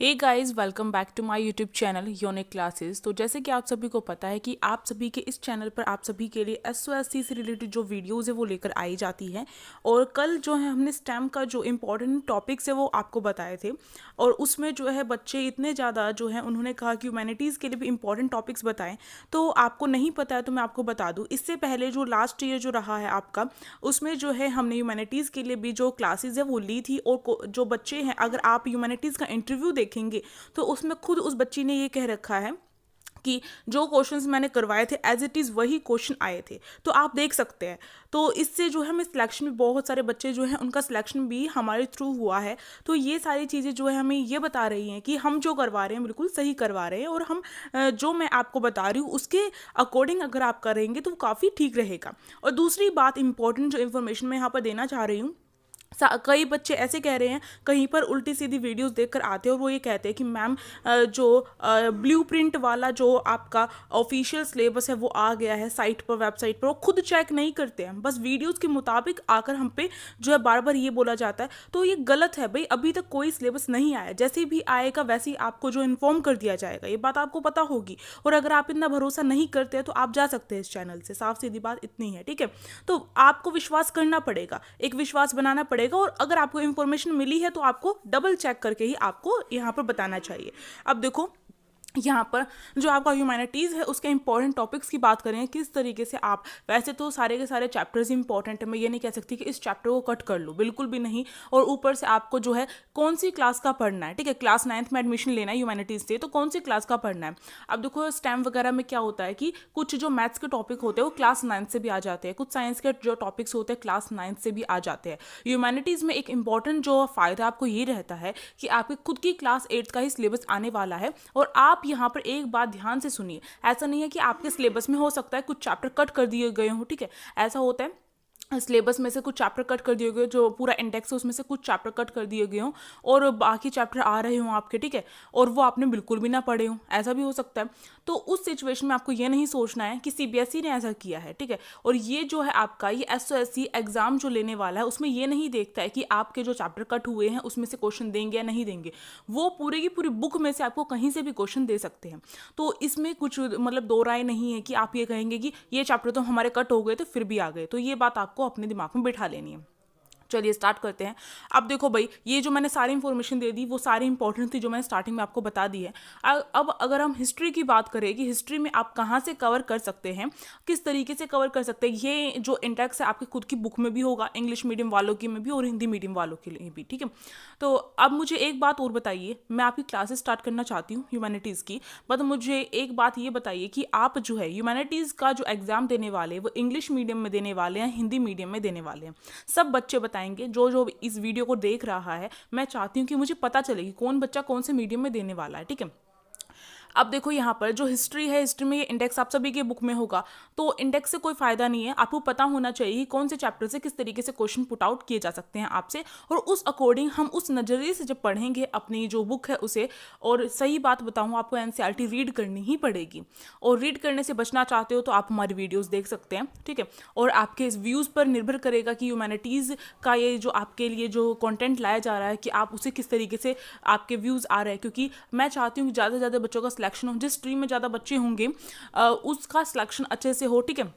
Hey guys, welcome back to my YouTube channel unique classes. तो जैसे कि आप सभी को पता है कि आप सभी के इस चैनल पर आप सभी के लिए एसओएससी से रिलेटेड जो वीडियोस है वो लेकर आई जाती है। और कल जो है हमने स्टेम का जो इम्पोर्टेंट टॉपिक्स है वो आपको बताए थे, और उसमें जो है बच्चे इतने ज़्यादा जो है उन्होंने कहा कि ह्यूमैनिटीज़ के लिए भी इंपॉर्टेंट टॉपिक्स बताएं। तो आपको नहीं पता है तो मैं आपको बता दूँ, इससे पहले जो लास्ट ईयर जो रहा है आपका, उसमें जो है हमने ह्यूमैनिटीज़ के लिए भी जो क्लासेस है वो ली थी। और जो बच्चे हैं, अगर आप ह्यूमैनिटीज़ का इंटरव्यू देखेंगे तो उसमें खुद उस बच्ची ने ये कह रखा है कि जो क्वेश्चंस मैंने करवाए थे एज इट इज़ वही क्वेश्चन आए थे। तो आप देख सकते हैं, तो इससे जो है हमें सिलेक्शन में बहुत सारे बच्चे जो हैं उनका सिलेक्शन भी हमारे थ्रू हुआ है। तो ये सारी चीज़ें जो है हमें ये बता रही हैं कि हम जो करवा रहे हैं बिल्कुल सही करवा रहे हैं, और हम जो मैं आपको बता रही हूँ उसके अकॉर्डिंग अगर आप करेंगे तो काफ़ी ठीक रहेगा। और दूसरी बात, इंपॉर्टेंट जो इन्फॉर्मेशन मैं यहाँ पर देना चाह रही हूँ, कई बच्चे ऐसे कह रहे हैं, कहीं पर उल्टी सीधी वीडियोस देखकर आते हैं और वो ये कहते हैं कि मैम जो ब्लूप्रिंट वाला जो आपका ऑफिशियल सिलेबस है वो आ गया है साइट पर, वेबसाइट पर। वो खुद चेक नहीं करते हैं, बस वीडियोस के मुताबिक आकर हम पे जो है बार बार ये बोला जाता है। तो ये गलत है भाई, अभी तक कोई सिलेबस नहीं आया, जैसे भी आएगा वैसे ही आपको जो इन्फॉर्म कर दिया जाएगा, ये बात आपको पता होगी। और अगर आप इतना भरोसा नहीं करते हैं तो आप जा सकते हैं इस चैनल से, साफ सीधी बात इतनी है, ठीक है। तो आपको विश्वास करना पड़ेगा, एक विश्वास बनाना पड़ेगा, और अगर आपको इन्फॉर्मेशन मिली है तो आपको डबल चेक करके ही आपको यहाँ पर बताना चाहिए। अब देखो, यहाँ पर जो आपका ह्यूमैनिटीज़ है उसके इंपॉर्टेंट टॉपिक्स की बात करें, किस तरीके से आप, वैसे तो सारे के सारे चैप्टर्स इंपॉर्टेंट है, मैं ये नहीं कह सकती कि इस चैप्टर को कट कर लो, बिल्कुल भी नहीं। और ऊपर से आपको जो है कौन सी क्लास का पढ़ना है, ठीक है। क्लास 9th में एडमिशन लेना है ह्यूमैनिटीज़ से, तो कौन सी क्लास का पढ़ना है। अब देखो, स्टेम वगैरह में क्या होता है कि कुछ जो मैथ्स के टॉपिक होते हैं वो क्लास 9th से भी आ जाते हैं, कुछ साइंस के जो टॉपिक्स होते हैं क्लास 9th से भी आ जाते हैं। ह्यूमैनिटीज़ में एक इंपॉर्टेंट जो फ़ायदा आपको ये रहता है कि आपके खुद की क्लास 8th का ही सिलेबस आने वाला है। और आप यहाँ पर एक बात ध्यान से सुनिए, ऐसा नहीं है कि आपके सिलेबस में हो सकता है कुछ चैप्टर कट कर दिए गए हों, ठीक है। ऐसा होता है सिलेबस में से कुछ चैप्टर कट कर दिए गए, जो पूरा इंडेक्स है उसमें से कुछ चैप्टर कट कर दिए गए हों और बाकी चैप्टर आ रहे हों आपके, ठीक है, और वो आपने बिल्कुल भी ना पढ़े हों, ऐसा भी हो सकता है। तो उस सिचुएशन में आपको ये नहीं सोचना है कि सीबीएसई ने ऐसा किया है, ठीक है। और ये जो है आपका ये एसओएससी एग्जाम जो लेने वाला है उसमें ये नहीं देखता है कि आपके जो चैप्टर कट हुए हैं उसमें से क्वेश्चन देंगे या नहीं देंगे। वो पूरी की पूरी बुक में से आपको कहीं से भी क्वेश्चन दे सकते हैं। तो इसमें कुछ मतलब दो राय नहीं है कि आप ये कहेंगे कि ये चैप्टर तो हमारे कट हो गए तो फिर भी आ गए। तो ये बात आपको अपने दिमाग में बिठा लेनी है। चलिए स्टार्ट करते हैं। अब देखो भाई, ये जो मैंने सारी इंफॉर्मेशन दे दी वो सारी इंपॉर्टेंट थी जो मैंने स्टार्टिंग में आपको बता दी है। अब अगर हम हिस्ट्री की बात करें कि हिस्ट्री में आप कहाँ से कवर कर सकते हैं, किस तरीके से कवर कर सकते हैं, ये जो इंडेक्स है आपकी खुद की बुक में भी होगा, इंग्लिश मीडियम वालों की में भी और हिंदी मीडियम वालों के लिए भी, ठीक है। तो अब मुझे एक बात और बताइए, मैं आपकी क्लासेस स्टार्ट करना चाहती हूँ ह्यूमैनिटीज़ की, बट मुझे एक बात ये बताइए कि आप जो है ह्यूमैनिटीज़ का जो एग्ज़ाम देने वाले वो इंग्लिश मीडियम में देने वाले हैं, हिंदी मीडियम में देने वाले हैं। सब बच्चे बताएंगे, जो जो इस वीडियो को देख रहा है, मैं चाहती हूँ कि मुझे पता चले कि कौन बच्चा कौन से मीडियम में देने वाला है, ठीक है। अब देखो, यहाँ पर जो हिस्ट्री है, हिस्ट्री में ये इंडेक्स आप सभी के बुक में होगा, तो इंडेक्स से कोई फायदा नहीं है। आपको पता होना चाहिए कि कौन से चैप्टर से किस तरीके से क्वेश्चन पुट आउट किए जा सकते हैं आपसे, और उस अकॉर्डिंग हम उस नज़रिए से जब पढ़ेंगे अपनी जो बुक है उसे। और सही बात बताऊँ, आपको एनसीईआरटी रीड करनी ही पड़ेगी, और रीड करने से बचना चाहते हो तो आप हमारी वीडियोज़ देख सकते हैं, ठीक है। और आपके इस व्यूज़ पर निर्भर करेगा कि ह्यूमैनिटीज़ का ये जो आपके लिए जो कंटेंट लाया जा रहा है कि आप उसे किस तरीके से आपके व्यूज़ आ रहे हैं। क्योंकि मैं चाहती हूँ कि ज़्यादा से ज़्यादा बच्चों का सिलेक्शन हो, जिस स्ट्रीम में ज़्यादा बच्चे होंगे उसका सिलेक्शन अच्छे से हो, ठीक है।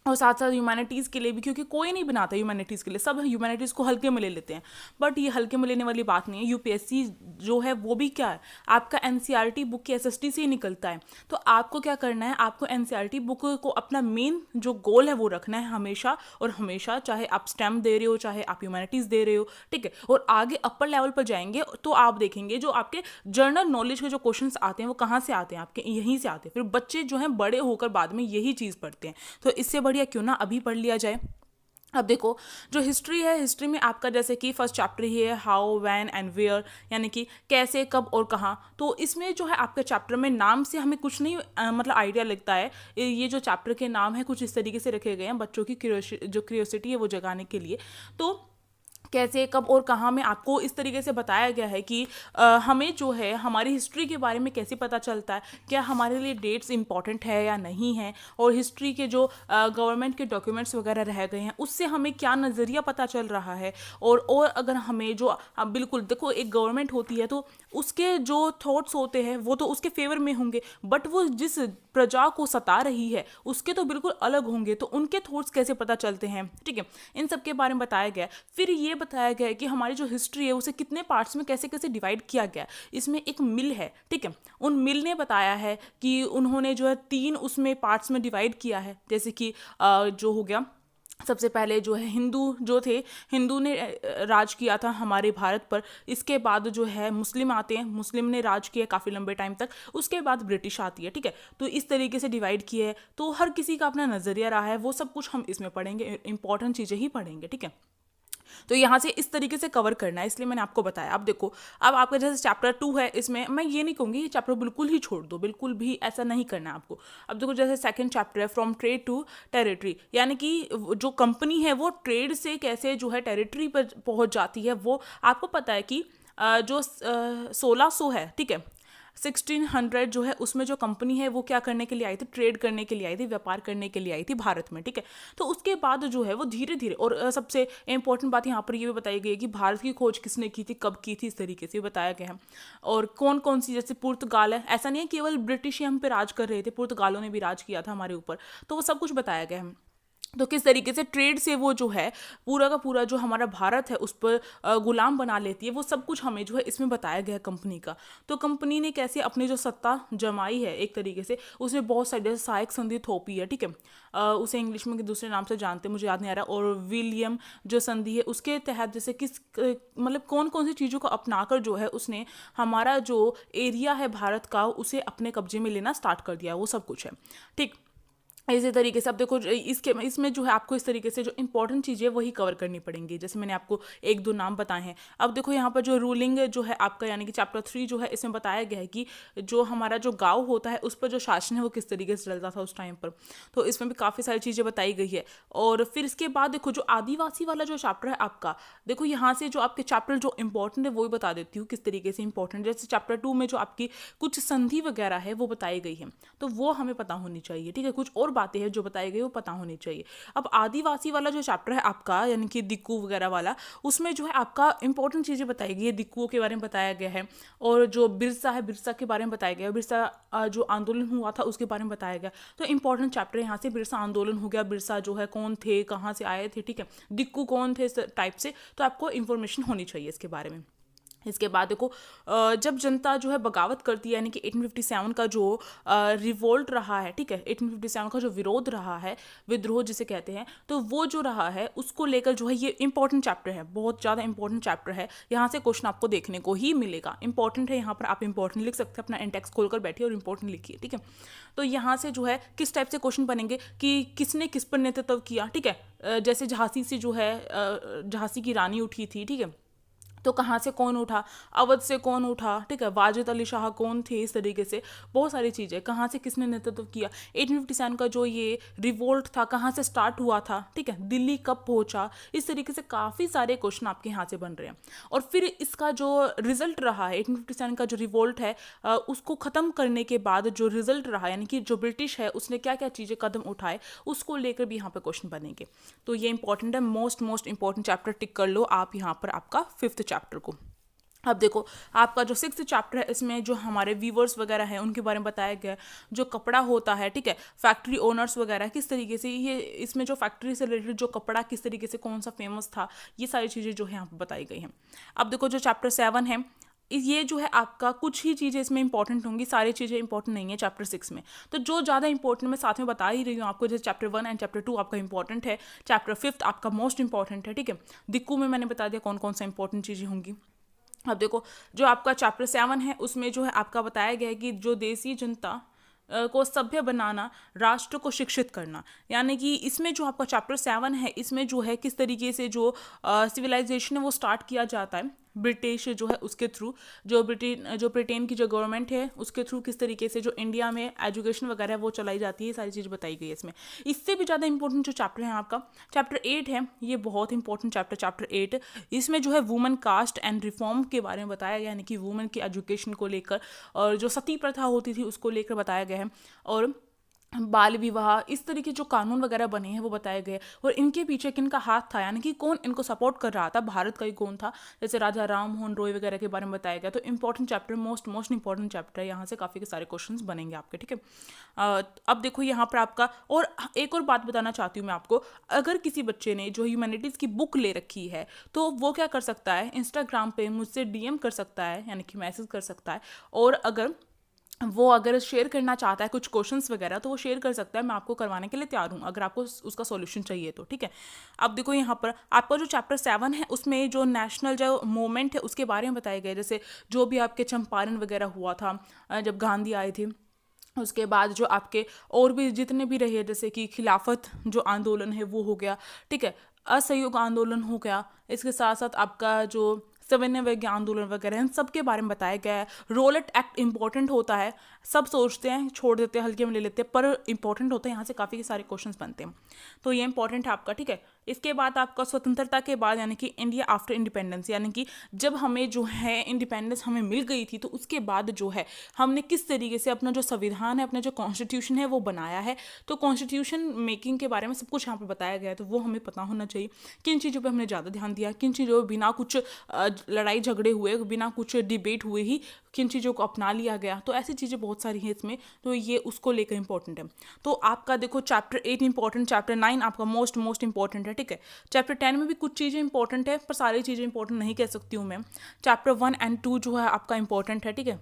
और साथ साथ ह्यूमैनिटीज़ के लिए भी, क्योंकि कोई नहीं बनाता ह्यूमैनिटीज़ के लिए, सब ह्यूमैनिटीज़ को हल्के में ले लेते हैं। बट ये हल्के में लेने वाली बात नहीं है। यूपीएससी जो है वो भी क्या है, आपका एनसीईआरटी बुक की एसएसटी से ही निकलता है। तो आपको क्या करना है, आपको एनसीईआरटी बुक को अपना मेन जो गोल है वो रखना है हमेशा और हमेशा, चाहे आप स्टेम दे रहे हो चाहे आप ह्यूमैनिटीज़ दे रहे हो, ठीक है। और आगे अपर लेवल पर जाएंगे तो आप देखेंगे जो आपके जनरल नॉलेज के जो क्वेश्चन आते हैं वो कहाँ से आते हैं, आपके यहीं से आते हैं। फिर बच्चे जो हैं बड़े होकर बाद में यही चीज़ पढ़ते हैं। तो इससे बढ़िया क्यों ना अभी पढ़ लिया जाए। अब देखो, जो हिस्ट्री है, हिस्ट्री में आपका जैसे कि फर्स्ट चैप्टर ही है हाउ, व्हेन एंड वेयर, यानी कि कैसे, कब और कहाँ। तो इसमें जो है आपके चैप्टर में नाम से हमें कुछ नहीं मतलब आइडिया लगता है। ये जो चैप्टर के नाम है कुछ इस तरीके से रखे गए हैं बच्चों की जो क्यूरियोसिटी है वो जगाने के लिए। तो कैसे कब और कहाँ में आपको इस तरीके से बताया गया है कि हमें जो है हमारी हिस्ट्री के बारे में कैसे पता चलता है, क्या हमारे लिए डेट्स इंपॉर्टेंट है या नहीं है, और हिस्ट्री के जो गवर्नमेंट के डॉक्यूमेंट्स वगैरह रह गए हैं उससे हमें क्या नज़रिया पता चल रहा है। और अगर हमें जो बिल्कुल देखो, एक गवर्नमेंट होती है तो उसके जो थॉट्स होते हैं वो तो उसके फेवर में होंगे, बट वो जिस प्रजा को सता रही है उसके तो बिल्कुल अलग होंगे, तो उनके थॉट्स कैसे पता चलते हैं, ठीक है, इन सब के बारे में बताया गया है। फिर ये बताया गया है कि हमारी जो हिस्ट्री है उसे कितने पार्ट्स में कैसे कैसे डिवाइड किया गया है। इसमें एक मिल है, ठीक है, उन मिल ने बताया है कि उन्होंने जो है 3 उसमें पार्ट्स में डिवाइड किया है। जैसे कि जो हो गया, सबसे पहले जो है हिंदू जो थे, हिंदू ने राज किया था हमारे भारत पर। इसके बाद जो है मुस्लिम आते हैं, मुस्लिम ने राज किया काफ़ी लंबे टाइम तक। उसके बाद ब्रिटिश आती है, ठीक है। तो इस तरीके से डिवाइड किए है, तो हर किसी का अपना नज़रिया रहा है, वो सब कुछ हम इसमें पढ़ेंगे, इंपॉर्टेंट चीज़ें ही पढ़ेंगे, ठीक है। तो यहाँ से इस तरीके से कवर करना है, इसलिए मैंने आपको बताया। अब देखो, अब आपका जैसे चैप्टर 2 है, इसमें मैं ये नहीं कहूँगी ये चैप्टर बिल्कुल ही छोड़ दो, बिल्कुल भी ऐसा नहीं करना है आपको। अब देखो, जैसे सेकंड चैप्टर है फ्रॉम ट्रेड टू टेरिटरी, यानी कि जो कंपनी है वो ट्रेड से कैसे जो है टेरिटरी पर पहुँच जाती है। वो आपको पता है कि जो 1600 है, ठीक है, 1600 जो है उसमें जो कंपनी है वो क्या करने के लिए आई थी, ट्रेड करने के लिए आई थी, व्यापार करने के लिए आई थी भारत में, ठीक है। तो उसके बाद जो है वो धीरे धीरे, और सबसे इंपॉर्टेंट बात यहाँ पर ये भी बताई गई है कि भारत की खोज किसने की थी, कब की थी, इस तरीके से बताया गया है। और कौन कौन सी, जैसे पुर्तगाल है, ऐसा नहीं है केवल ब्रिटिश ही हम पे राज कर रहे थे, पुर्तगालों ने भी राज किया था हमारे ऊपर, तो वो सब कुछ बताया गया है। तो किस तरीके से ट्रेड से वो जो है पूरा का पूरा जो हमारा भारत है उस पर गुलाम बना लेती है, वो सब कुछ हमें जो है इसमें बताया गया है कंपनी का। तो कंपनी ने कैसे अपनी जो सत्ता जमाई है एक तरीके से, उसमें बहुत सारी, जैसे सहायक संधि थोपी है, ठीक है, उसे इंग्लिश में दूसरे नाम से जानते हैं, मुझे याद नहीं आ रहा। और विलियम जो संधि है उसके तहत जैसे किस मतलब कौन कौन सी चीज़ों को अपनाकर जो है उसने हमारा जो एरिया है भारत का उसे अपने कब्जे में लेना स्टार्ट कर दिया, वो सब कुछ है, ठीक। इसी तरीके से अब देखो, इसमें जो है आपको इस तरीके से जो इंपॉर्टेंट चीज़ें वही कवर करनी पड़ेंगी, जैसे मैंने आपको 1-2 नाम बताए हैं। अब देखो यहाँ पर जो रूलिंग जो है आपका, यानी कि चैप्टर 3 जो है इसमें बताया गया है कि जो हमारा जो गांव होता है उस पर जो शासन है वो किस तरीके से चलता था उस टाइम पर। तो इसमें भी काफ़ी सारी चीज़ें बताई गई है। और फिर इसके बाद देखो जो आदिवासी वाला जो चैप्टर है आपका, देखो यहाँ से जो आपके चैप्टर जो इंपॉर्टेंट है वो भी बता देती हूँ किस तरीके से इंपॉर्टेंट। जैसे चैप्टर 2 में जो आपकी कुछ संधि वगैरह है वो बताई गई है, तो वो हमें पता होनी चाहिए, ठीक है। कुछ और बातें हैं जो बताई गई वो पता होनी चाहिए। अब आदिवासी वाला जो चैप्टर है आपका, यानी कि दिक्कू वगैरह वाला, उसमें जो है आपका इंपॉर्टेंट चीज़ें बताई गई है, दिक्कुओं के बारे में बताया गया है, और जो बिरसा है बिरसा के बारे में बताया गया है, बिरसा जो आंदोलन हुआ था उसके बारे में बताया गया। तो इंपॉर्टेंट चैप्टर यहाँ से बिरसा आंदोलन हो गया, बिरसा जो है कौन थे, कहाँ से आए थे, ठीक है, दिक्कू कौन थे, इस टाइप से, तो आपको इन्फॉर्मेशन होनी चाहिए इसके बारे में। इसके बाद देखो, जब जनता जो है बगावत करती है, यानी कि 1857 का जो रिवोल्ट रहा है, ठीक है, 1857 का जो विरोध रहा है, विद्रोह जिसे कहते हैं, तो वो जो रहा है उसको लेकर जो है ये इंपॉर्टेंट चैप्टर है, बहुत ज़्यादा इंपॉर्टेंट चैप्टर है। यहाँ से क्वेश्चन आपको देखने को ही मिलेगा, इंपॉर्टेंट है, यहाँ पर आप इंपॉर्टेंट लिख सकते हैं, अपना इंटेक्स खोलकर बैठिए और इंपॉर्टेंट लिखिए, ठीक है। तो यहाँ से जो है किस टाइप से क्वेश्चन बनेंगे कि किसने किस पर नेतृत्व किया, ठीक है। जैसे झांसी से जो है झांसी की रानी उठी थी, ठीक है, तो कहाँ से कौन उठा, अवध से कौन उठा, ठीक है, वाजिद अली शाह कौन थे, इस तरीके से बहुत सारी चीज़ें, कहाँ से किसने नेतृत्व किया, 1857 का जो ये रिवोल्ट था कहाँ से स्टार्ट हुआ था, ठीक है, दिल्ली कब पहुँचा, इस तरीके से काफ़ी सारे क्वेश्चन आपके यहाँ से बन रहे हैं। और फिर इसका जो रिजल्ट रहा है 1857 का जो रिवोल्ट है, उसको ख़त्म करने के बाद जो रिजल्ट रहा, यानी कि जो ब्रिटिश है उसने क्या क्या चीज़ें कदम उठाए, उसको लेकर भी यहाँ पर क्वेश्चन बनेंगे। तो ये इंपॉर्टेंट है, मोस्ट इंपॉर्टेंट चैप्टर टिक कर लो आप यहाँ पर आपका 5th चैप्टर को। अब देखो, आपका जो 6th चैप्टर है इसमें जो हमारे वीवर्स वगैरह हैं उनके बारे में बताया गया है, जो कपड़ा होता है, ठीक है, फैक्ट्री ओनर्स वगैरह किस तरीके से ये, इसमें जो फैक्ट्री से रिलेटेड जो कपड़ा किस तरीके से कौन सा फेमस था, ये सारी चीज़ें जो है यहाँ पर बताई गई हैं। अब देखो जो चैप्टर 7 है, ये जो है आपका कुछ ही चीज़ें इसमें इंपॉर्टेंट होंगी, सारी चीज़ें इंपॉर्टेंट नहीं है चैप्टर 6 में। तो जो ज़्यादा इंपॉर्टेंट मैं साथ में बता ही रही हूँ आपको, जैसे चैप्टर 1 एंड चैप्टर 2 आपका इंपॉर्टेंट है, चैप्टर 5 आपका मोस्ट इंपॉर्टेंट है, ठीक है। दिक्कू में मैंने बता दिया कौन कौन सा इंपॉर्टेंट चीज़ें होंगी। अब देखो जो आपका चैप्टर 7 है उसमें जो है आपका बताया गया है कि जो देसी जनता को सभ्य बनाना, राष्ट्र को शिक्षित करना, यानी कि इसमें जो आपका चैप्टर 7 है इसमें जो है किस तरीके से जो सिविलाइजेशन है वो स्टार्ट किया जाता है, ब्रिटिश जो है उसके थ्रू, जो ब्रिटेन की जो गवर्नमेंट है उसके थ्रू किस तरीके से जो इंडिया में एजुकेशन वगैरह है वो चलाई जाती है, सारी चीज़ बताई गई है इसमें। इससे भी ज़्यादा इंपॉर्टेंट जो चैप्टर है आपका चैप्टर 8 है, ये बहुत इंपॉर्टेंट चैप्टर 8। इसमें जो है वुमेन कास्ट एंड रिफॉर्म के बारे में बताया गया है, यानी कि वुमेन की एजुकेशन को लेकर और जो सती प्रथा होती थी उसको लेकर बताया गया है, और बाल विवाह, इस तरीके जो कानून वगैरह बने हैं वो बताए गए, और इनके पीछे किनका हाथ था, यानी कि कौन इनको सपोर्ट कर रहा था, भारत का ही कौन था, जैसे राजा राम मोहन रॉय वगैरह के बारे में बताया गया। तो important chapter, most important chapter है, यहाँ से काफ़ी सारे क्वेश्चंस बनेंगे आपके, ठीक है। अब देखो यहाँ पर आपका, और एक और बात बताना चाहती हूँ मैं आपको, अगर किसी बच्चे ने जो ह्यूमैनिटीज़ की बुक ले रखी है तो वो क्या कर सकता है, इंस्टाग्राम पे मुझसे डीएम कर सकता है, यानी कि मैसेज कर सकता है, और अगर शेयर करना चाहता है कुछ क्वेश्चंस वगैरह तो वो शेयर कर सकता है, मैं आपको करवाने के लिए तैयार हूँ अगर आपको उसका सॉल्यूशन चाहिए तो, ठीक है। अब देखो यहाँ पर आपका जो चैप्टर 7 है उसमें जो नेशनल जो मूवमेंट है उसके बारे में बताया गया, जैसे जो भी आपके चंपारण वगैरह हुआ था जब गांधी आए थे, उसके बाद जो आपके और भी जितने भी रहे, जैसे कि खिलाफत जो आंदोलन है वो हो गया, ठीक है, असहयोग आंदोलन हो गया, इसके साथ साथ आपका जो सविनय अवज्ञा आंदोलन वगैरह इन सब के बारे में बताया गया है। रोलेट एक्ट इंपॉर्टेंट होता है, सब सोचते हैं छोड़ देते हैं, हल्के में ले लेते हैं, पर इंपॉर्टेंट होता है, यहाँ से काफ़ी सारे क्वेश्चंस बनते हैं, तो ये इंपॉर्टेंट है आपका, ठीक है। इसके बाद आपका स्वतंत्रता के बाद, यानी कि इंडिया आफ्टर इंडिपेंडेंस, यानी कि जब हमें जो है इंडिपेंडेंस हमें मिल गई थी तो उसके बाद जो है हमने किस तरीके से अपना जो संविधान है, अपना जो कॉन्स्टिट्यूशन है वो बनाया है, तो कॉन्स्टिट्यूशन मेकिंग के बारे में सब कुछ यहाँ पर बताया गया है, तो वो हमें पता होना चाहिए, किन चीज़ों पर हमने ज़्यादा ध्यान दिया, किन चीज़ों पर बिना कुछ लड़ाई झगड़े हुए, बिना कुछ डिबेट हुए ही किन चीज़ों को अपना लिया गया, तो ऐसी चीज़ें बहुत सारी हैं इसमें, तो ये उसको लेकर इंपॉर्टेंट है। तो आपका देखो चैप्टर 8 इंपॉर्टेंट, चैप्टर 9 आपका मोस्ट इंपॉर्टेंट है, ठीक है। चैप्टर 10 में भी कुछ चीज़ें इंपॉर्टेंट है पर सारी चीज़ें इंपॉर्टेंट नहीं कह सकती हूँ मैं। चैप्टर 1 एंड 2 जो है आपका इंपॉर्टेंट है, ठीक है।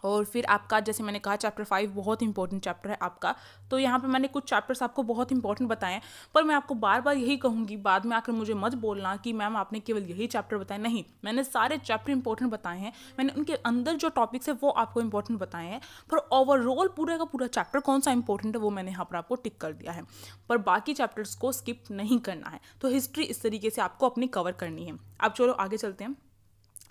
और फिर आपका जैसे मैंने कहा चैप्टर 5 बहुत इंपॉर्टेंट चैप्टर है आपका, तो यहाँ पे मैंने कुछ चैप्टर्स आपको बहुत इंपॉर्टेंट बताए हैं, पर मैं आपको बार बार यही कहूँगी, बाद में आकर मुझे मत बोलना कि मैम आपने केवल यही चैप्टर बताए, नहीं, मैंने सारे चैप्टर इंपॉर्टेंट बताए हैं, मैंने उनके अंदर जो टॉपिक्स है वो आपको इंपॉर्टेंट बताए हैं, पर ओवरऑल पूरा का पूरा चैप्टर कौन सा इंपॉर्टेंट है वो मैंने यहाँ पर आपको टिक कर दिया है, पर बाकी चैप्टर्स को स्किप नहीं करना है। तो हिस्ट्री इस तरीके से आपको अपनी कवर करनी है। अब चलो आगे चलते हैं।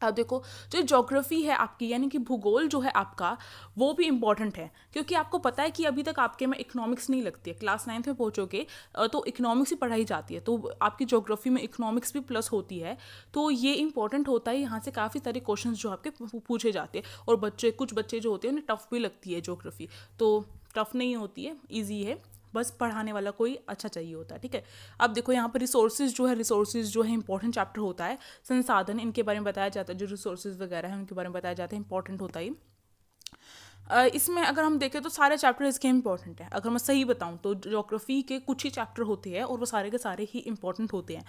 अब देखो जो ज्योग्राफी है आपकी, यानी कि भूगोल जो है आपका, वो भी इम्पॉर्टेंट है, क्योंकि आपको पता है कि अभी तक आपके में इकोनॉमिक्स नहीं लगती है, क्लास 9th में पहुँचोगे तो इकोनॉमिक्स ही पढ़ाई जाती है, तो आपकी ज्योग्राफी में इकोनॉमिक्स भी प्लस होती है, तो ये इंपॉर्टेंट होता है। यहाँ से काफ़ी सारे क्वेश्चन जो आपके पूछे जाते हैं, और कुछ बच्चे जो होते हैं उन्हें टफ भी लगती है ज्योग्राफी, तो टफ नहीं होती है, ईजी है, बस पढ़ाने वाला कोई अच्छा चाहिए होता है, ठीक है। अब देखो यहाँ पर रिसोर्सेज जो है इंपॉर्टेंट चैप्टर होता है, संसाधन इनके बारे में बताया जाता है, जो रिसोर्सेज वगैरह है उनके बारे में बताया जाता है, इंपॉर्टेंट होता है। इसमें अगर हम देखें तो सारे चैप्टर इसके इंपॉर्टेंट हैं, अगर मैं सही बताऊं तो ज्योग्राफी के कुछ ही चैप्टर होते हैं और वो सारे के सारे ही इंपॉर्टेंट होते हैं।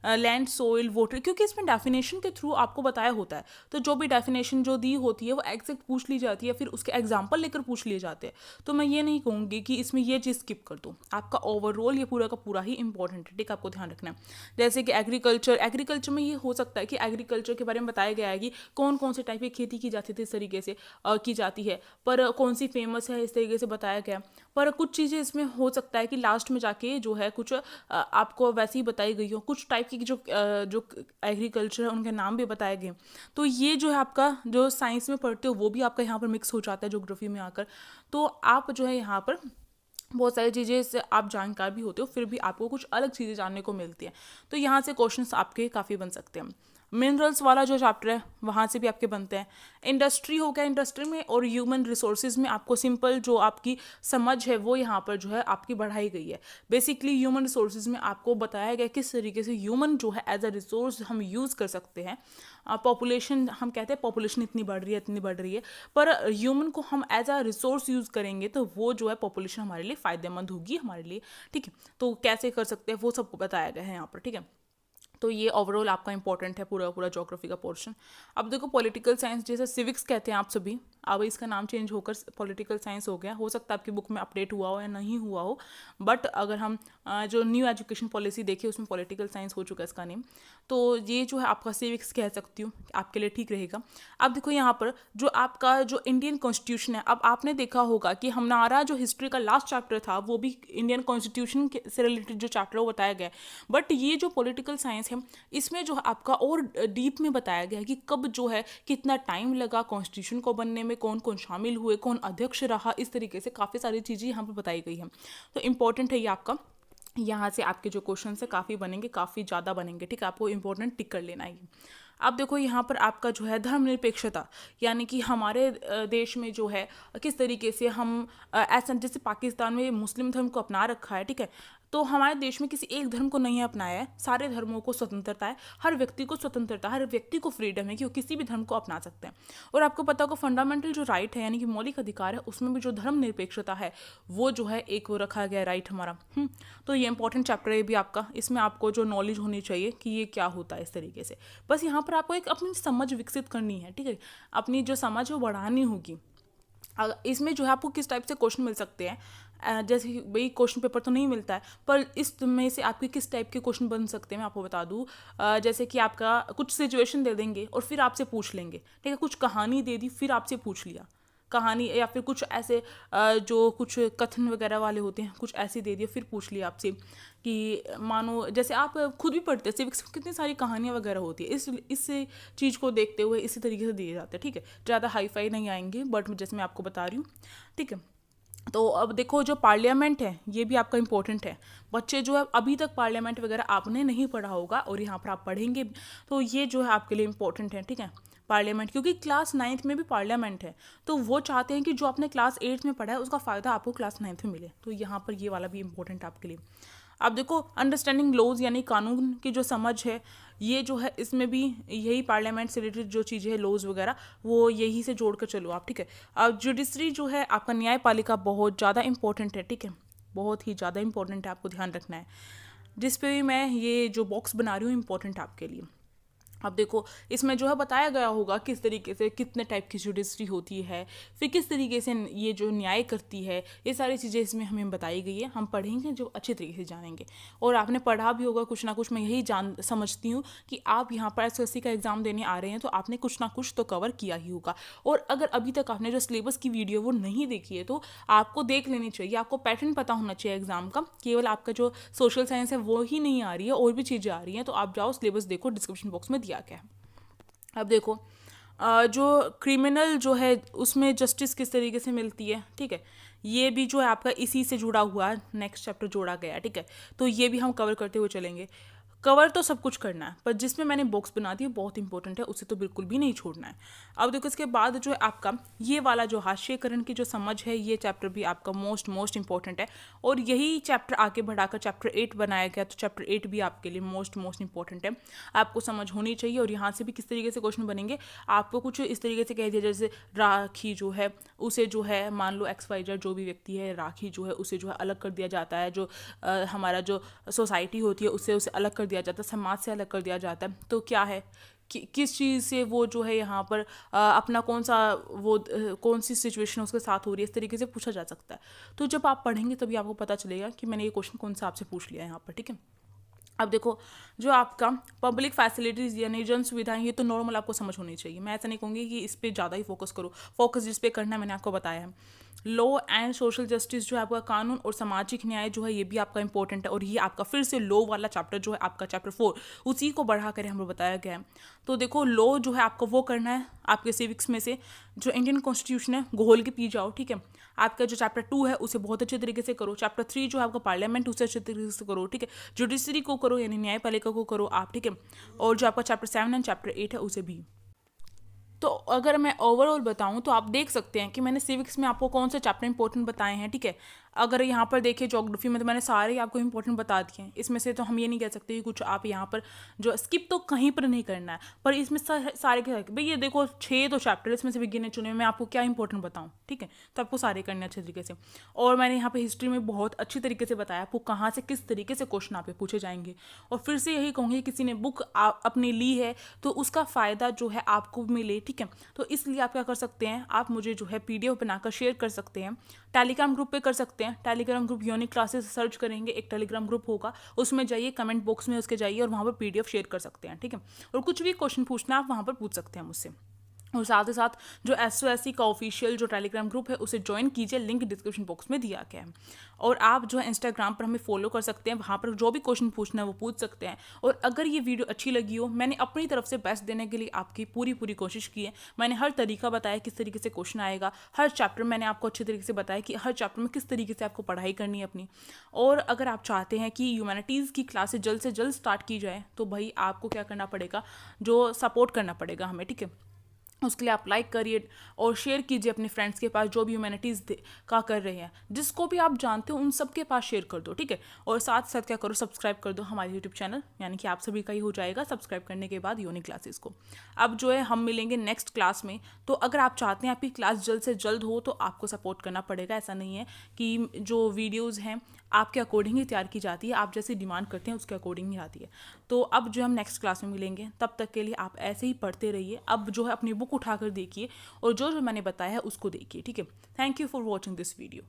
लैंड, सोइल, वाटर, क्योंकि इसमें डेफिनेशन के थ्रू आपको बताया होता है, तो जो भी डेफिनेशन जो दी होती है वो एग्जैक्ट पूछ ली जाती है, फिर उसके एग्जाम्पल लेकर पूछ लिए जाते हैं, तो मैं ये नहीं कहूँगी कि इसमें ये चीज़ स्किप कर दूँ, आपका ओवरऑल ये पूरा का पूरा ही इंपॉर्टेंट है, ठीक है, आपको ध्यान रखना है। जैसे कि एग्रीकल्चर में ये हो सकता है कि एग्रीकल्चर के बारे में बताया गया है कि कौन कौन से टाइप की खेती की जाती थी, इस तरीके से की जाती है, पर कौन सी फेमस है इस तरीके से बताया गया, पर कुछ चीज़ें इसमें हो सकता है कि लास्ट में जाके जो है कुछ आपको वैसे ही बताई गई हो, कुछ टाइप की जो एग्रीकल्चर है उनके नाम भी बताए गए, तो ये जो है आपका जो साइंस में पढ़ते हो वो भी आपका यहाँ पर मिक्स हो जाता है ज्योग्राफी में आकर, तो आप जो है यहाँ पर बहुत सारी चीज़ें से आप जानकार भी होते हो, फिर भी आपको कुछ अलग चीज़ें जानने को मिलती हैं, तो यहाँ से क्वेश्चंस आपके काफ़ी बन सकते हैं। मिनरल्स वाला जो चैप्टर है वहाँ से भी आपके बनते हैं। इंडस्ट्री हो गया, इंडस्ट्री में और ह्यूमन रिसोर्सेज में आपको सिंपल जो आपकी समझ है वो यहाँ पर जो है आपकी बढ़ाई गई है। बेसिकली ह्यूमन रिसोर्सेज में आपको बताया गया किस तरीके से ह्यूमन जो है एज अ रिसोर्स हम यूज़ कर सकते हैं। पॉपुलेशन, हम कहते हैं पॉपुलेशन इतनी बढ़ रही है, पर ह्यूमन को हम एज अ रिसोर्स यूज़ करेंगे तो वो जो है पॉपुलेशन हमारे लिए फ़ायदेमंद होगी हमारे लिए, ठीक है। तो कैसे कर सकते हैं वो सबको बताया गया है यहाँ पर, ठीक है। तो ये ओवरऑल आपका इंपॉर्टेंट है पूरा ज्योग्राफी का पोर्शन। अब देखो पॉलिटिकल साइंस जैसे सिविक्स कहते हैं आप सभी, अब इसका नाम चेंज होकर पॉलिटिकल साइंस हो गया। हो सकता है आपकी बुक में अपडेट हुआ हो या नहीं हुआ हो, बट अगर हम जो न्यू एजुकेशन पॉलिसी देखिए उसमें पॉलिटिकल साइंस हो चुका है इसका नेम। तो ये जो है आपका सिविक्स कह सकती हूँ, आपके लिए ठीक रहेगा। अब देखो यहाँ पर जो आपका जो इंडियन कॉन्स्टिट्यूशन है, अब आपने देखा होगा कि हमारा जो हिस्ट्री का लास्ट चैप्टर था वो भी इंडियन कॉन्स्टिट्यूशन से रिलेटेड जो चैप्टर वो बताया गया है। बट ये जो पॉलिटिकल साइंस है इसमें जो आपका और डीप में बताया गया है कि कब जो है कितना टाइम लगा कॉन्स्टिट्यूशन को बनने में, कौन कौन शामिल हुए, कौन अध्यक्ष रहा, इस तरीके से काफ़ी सारी चीज़ें यहाँ पर बताई गई हैं। तो इंपॉर्टेंट है ये आपका, यहाँ से आपके जो क्वेश्चन है काफ़ी बनेंगे, काफ़ी ज़्यादा बनेंगे, ठीक है। आपको इंपॉर्टेंट टिक कर लेना है। अब देखो यहाँ पर आपका जो है धर्मनिरपेक्षता, यानी कि हमारे देश में जो है किस तरीके से हम ऐसा, जैसे पाकिस्तान में मुस्लिम धर्म को अपना रखा है, ठीक है, तो हमारे देश में किसी एक धर्म को नहीं अपनाया है, सारे धर्मों को स्वतंत्रता है, हर व्यक्ति को स्वतंत्रता, हर व्यक्ति को फ्रीडम है कि वो किसी भी धर्म को अपना सकते हैं। और आपको पता होगा फंडामेंटल जो राइट है यानी कि मौलिक अधिकार है, उसमें भी जो धर्मनिरपेक्षता है वो जो है एक वो रखा गया राइट हमारा। तो ये इंपॉर्टेंट चैप्टर है भी आपका, इसमें आपको जो नॉलेज होनी चाहिए कि ये क्या होता है इस तरीके से। बस यहाँ पर आपको एक अपनी समझ विकसित करनी है, ठीक है, अपनी जो समझ है वो बढ़ानी होगी। इसमें जो है आपको किस टाइप से क्वेश्चन मिल सकते हैं, जैसे कि भाई क्वेश्चन पेपर तो नहीं मिलता है, पर इसमें से आपके किस टाइप के क्वेश्चन बन सकते हैं मैं आपको बता दूं। जैसे कि आपका कुछ सिचुएशन दे देंगे और फिर आपसे पूछ लेंगे, ठीक है, कुछ कहानी दे दी फिर आपसे पूछ लिया कहानी, या फिर कुछ ऐसे जो कुछ कथन वगैरह वाले होते हैं कुछ ऐसे दे दिए फिर पूछ लिया आपसे कि मानो जैसे आप खुद भी पढ़ते हैं सिविक्स में कितनी सारी कहानियाँ वगैरह होती है, इस चीज़ को देखते हुए इसी तरीके से दिए जाते हैं, ठीक है। ज़्यादा हाई फाई नहीं आएंगे, बट जैसे मैं आपको बता रही हूँ, ठीक है। तो अब देखो जो पार्लियामेंट है ये भी आपका इंपॉर्टेंट है। बच्चे जो है अभी तक पार्लियामेंट वगैरह आपने नहीं पढ़ा होगा और यहाँ पर आप पढ़ेंगे, तो ये जो है आपके लिए इंपॉर्टेंट है, ठीक है, पार्लियामेंट, क्योंकि क्लास 9th में भी पार्लियामेंट है, तो वो चाहते हैं कि जो आपने क्लास 8th में पढ़ा है उसका फ़ायदा आपको क्लास 9th में मिले, तो यहाँ पर ये वाला भी इंपॉर्टेंट है आपके लिए। अब देखो अंडरस्टैंडिंग लॉज यानी कानून की जो समझ है ये जो है इसमें भी यही पार्लियामेंट से रिलेटेड जो चीज़ें हैं लॉज वगैरह वो यही से जोड़ कर चलो आप, ठीक है। अब जुडिशरी जो है आपका न्यायपालिका बहुत ज़्यादा इंपॉर्टेंट है, ठीक है, बहुत ही ज़्यादा इंपॉर्टेंट है, आपको ध्यान रखना है। जिस पे भी मैं ये जो बॉक्स बना रही हूँ इंपॉर्टेंट आपके लिए। अब देखो इसमें जो है बताया गया होगा किस तरीके से कितने टाइप की जुडिशरी होती है, फिर किस तरीके से ये जो न्याय करती है, ये सारी चीज़ें इसमें हमें बताई गई है, हम पढ़ेंगे जो अच्छे तरीके से जानेंगे। और आपने पढ़ा भी होगा कुछ ना कुछ, मैं यही समझती हूँ कि आप यहाँ पर एसएससी का एग्ज़ाम देने आ रहे हैं तो आपने कुछ ना कुछ तो कवर किया ही होगा। और अगर अभी तक आपने जो सिलेबस की वीडियो वो नहीं देखी है तो आपको देख लेनी चाहिए, आपको पैटर्न पता होना चाहिए एग्जाम का, केवल आपका जो सोशल साइंस है वो ही नहीं आ रही है और भी चीज़ें आ रही हैं, तो आप जाओ सिलेबस देखो, डिस्क्रिप्शन बॉक्स में दिया क्या है। अब देखो जो क्रिमिनल जो है उसमें जस्टिस किस तरीके से मिलती है, ठीक है, ये भी जो है आपका इसी से जुड़ा हुआ है, नेक्स्ट चैप्टर जोड़ा गया है, ठीक है, तो ये भी हम कवर करते हुए चलेंगे। कवर तो सब कुछ करना है, पर जिसमें मैंने बॉक्स बना दी बहुत इंपॉर्टेंट है, उसे तो बिल्कुल भी नहीं छोड़ना है। अब देखो इसके बाद जो है आपका ये वाला जो हाशिएकरण की जो समझ है ये चैप्टर भी आपका मोस्ट इंपॉर्टेंट है, और यही चैप्टर आगे बढ़ाकर चैप्टर 8 बनाया गया, तो चैप्टर 8 भी आपके लिए मोस्ट इंपॉर्टेंट है, आपको समझ होनी चाहिए। और यहाँ से भी किस तरीके से क्वेश्चन बनेंगे, आपको कुछ इस तरीके से कह दिया जैसे राखी जो है उसे जो है मान लो XYZ जो भी व्यक्ति है, राखी जो है उसे जो है अलग कर दिया जाता है, जो हमारा जो सोसाइटी होती है उसे अलग कर दिया जाता है, समाज से अलग कर दिया जाता है, तो क्या है किस चीज़ से वो जो है यहाँ पर अपना कौन सी सिचुएशन उसके साथ हो रही है, इस तरीके से पूछा जा सकता है। तो जब आप पढ़ेंगे तभी आपको पता चलेगा कि मैंने ये क्वेश्चन कौन सा आपसे पूछ लिया है यहाँ पर, ठीक है। अब देखो जो आपका पब्लिक फैसिलिटीज़ यानी जन सुविधाएं, ये तो नॉर्मल आपको समझ होनी चाहिए, मैं ऐसा नहीं कहूँगी कि इस पर ज़्यादा ही फोकस करो, फोकस जिस पे करना है मैंने आपको बताया है। लॉ एंड सोशल जस्टिस जो है आपका कानून और सामाजिक न्याय जो है ये भी आपका इंपॉर्टेंट है, और ये आपका फिर से लॉ वाला चैप्टर जो है आपका चैप्टर 4 उसी को बढ़ा कर हमें बताया गया है। तो देखो लॉ जो है आपको वो करना है आपके सिविक्स में से जो इंडियन कॉन्स्टिट्यूशन है घोल के पी जाओ, ठीक है। आपका जो चैप्टर 2 है उसे बहुत अच्छे तरीके से करो, चैप्टर 3 जो है आपका पार्लियामेंट उसे अच्छे तरीके से करो, ठीक है, जुडिशरी को करो यानी न्यायपालिका को करो आप, ठीक है, और जो आपका चैप्टर 7 एंड चैप्टर 8 है उसे भी। तो अगर मैं ओवरऑल बताऊं तो आप देख सकते हैं कि मैंने सिविक्स में आपको कौन से चैप्टर इंपॉर्टेंट बताए हैं, ठीक है। अगर यहाँ पर देखिए ज्योग्राफी में तो मैंने सारे आपको इंपॉर्टेंट बता दिए हैं। इसमें से तो हम ये नहीं कह सकते कि कुछ आप यहाँ पर जो स्किप तो कहीं पर नहीं करना है, पर इसमें सारे के भाई ये देखो 6 तो चैप्टर इसमें से भी गिने चुने, मैं आपको क्या इंपॉर्टेंट बताऊँ, ठीक है। तो आपको सारे करने अच्छे तरीके से। और मैंने यहाँ पे हिस्ट्री में बहुत अच्छी तरीके से बताया आपको कहाँ से किस तरीके से क्वेश्चन आप पे पूछे जाएंगे। और फिर से यही कहूँगी, किसी ने बुक अपनी ली है तो उसका फ़ायदा जो है आपको मिले, ठीक है। तो इसलिए आप क्या कर सकते हैं, आप मुझे जो है PDF बनाकर शेयर कर सकते हैं, टेलीग्राम ग्रुप पे कर सकते हैं। Telegram group unique classes search करेंगे, एक टेलीग्राम ग्रुप होगा, उसमें जाइए, कमेंट बॉक्स में उसके जाइए और वहाँ पर PDF शेयर कर सकते हैं, ठीक है। और कुछ भी क्वेश्चन पूछना आप वहाँ पर पूछ सकते हैं मुझसे। और साथ ही साथ जो SOSC का ऑफिशियल जो टेलीग्राम ग्रुप है उसे ज्वाइन कीजिए, लिंक डिस्क्रिप्शन बॉक्स में दिया गया है। और आप जो है इंस्टाग्राम पर हमें फॉलो कर सकते हैं, वहाँ पर जो भी क्वेश्चन पूछना है वो पूछ सकते हैं। और अगर ये वीडियो अच्छी लगी हो, मैंने अपनी तरफ से बेस्ट देने के लिए आपकी पूरी कोशिश की है। मैंने हर तरीका बताया किस तरीके से क्वेश्चन आएगा, हर चैप्टर मैंने आपको अच्छे तरीके से बताया कि हर चैप्टर में किस तरीके से आपको पढ़ाई करनी है अपनी। और अगर आप चाहते हैं कि ह्यूमैनिटीज़ की क्लासेस जल्द से जल्द स्टार्ट की जाए, तो भाई आपको क्या करना पड़ेगा, जो सपोर्ट करना पड़ेगा हमें, ठीक है। उसके लिए आप लाइक करिए और शेयर कीजिए अपने फ्रेंड्स के पास जो भी ह्यूमैनिटीज़ का कर रहे हैं, जिसको भी आप जानते हो उन सब के पास शेयर कर दो, ठीक है। और साथ साथ क्या करो, सब्सक्राइब कर दो हमारे यूट्यूब चैनल, यानी कि आप सभी का ही हो जाएगा सब्सक्राइब करने के बाद यूनिक क्लासेस को। अब जो है हम मिलेंगे नेक्स्ट क्लास में। तो अगर आप चाहते हैं आपकी क्लास जल्द से जल्द हो तो आपको सपोर्ट करना पड़ेगा। ऐसा नहीं है कि जो वीडियोज़ हैं आपके अकॉर्डिंग ही तैयार की जाती है, आप जैसे डिमांड करते हैं उसके अकॉर्डिंग ही आती है। तो अब जो हम नेक्स्ट क्लास में मिलेंगे, तब तक के लिए आप ऐसे ही पढ़ते रहिए। अब जो है अपनी बुक उठाकर देखिए और जो मैंने बताया है उसको देखिए, ठीक है। Thank you for watching this video.